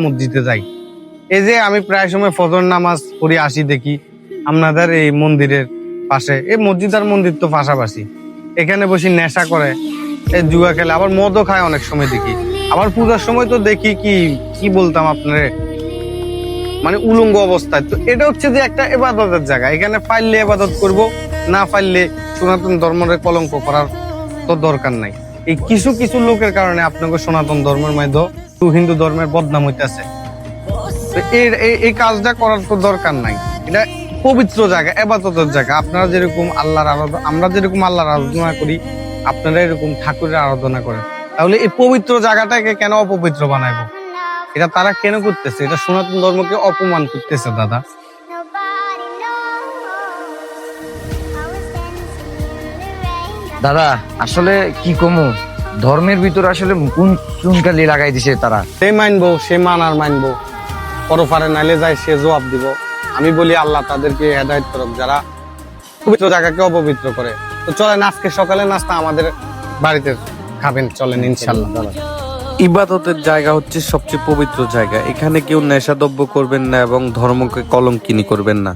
মসজিদে যাই। এই যে আমি প্রায় সময় ফজর নামাজ পড়ি আসি, দেখি আপনাদের এই মন্দিরের পাশে, এই মসজিদ আর মন্দির তো পাশাপাশি, এখানে বসে নেশা করে, এই জুয়া খেলে, আবার মদও খায় অনেক সময় দেখি। আবার পূজার সময় তো দেখি কি বলতাম আপনারে, মানে উলঙ্গ অবস্থায়। তো এটা হচ্ছে যে একটা ইবাদতের জায়গা, এখানে পাইলে ইবাদত করব, না পাইলে সনাতন ধর্মের কলঙ্ক করার তো দরকার নাই। এই কিছু কিছু লোকের কারণে আপনাকে সনাতন ধর্মের মধ্যে হিন্দু ধর্মের বদনাম হইতেছে। এই কাজটা করার তো দরকার নাই। এটা পবিত্র জায়গা, ইবাদতের জায়গা। আপনারা যেরকম আল্লাহর আরাধনা, আমরা যেরকম আল্লাহর আরাধনা করি, আপনারা এরকম ঠাকুরের আরাধনা করেন। তাহলে এই পবিত্র জায়গাটাকে কেন অপবিত্র বানাইবো? এটা তারা কেন করতেছে? এটা সনাতন ধর্মকে অপমান করতেছে দাদা। দাদা আসলে কি কমু, ধর্মের ভিতরে আসলে কোন চুনকালি লাগাই দিছে তারা। সে মানবো, সে মানার মানবো, পরপারে নাইলে যায় সে জবাব দিব। আমি বলি আল্লাহ তাদেরকে হেদায়েত করুক যারা পবিত্র জায়গাকে অপবিত্র করে। তো চলেন আজকে সকালে নাস্তা আমাদের বাড়িতে খাবেন, চলেন ইনশাল্লাহ। ইবাদতের জায়গা হচ্ছে সবচেয়ে পবিত্র জায়গা। এখানে কেউ নেশাদ্রব্য করবেন না এবং ধর্মকে কলঙ্কিনী করবেন না।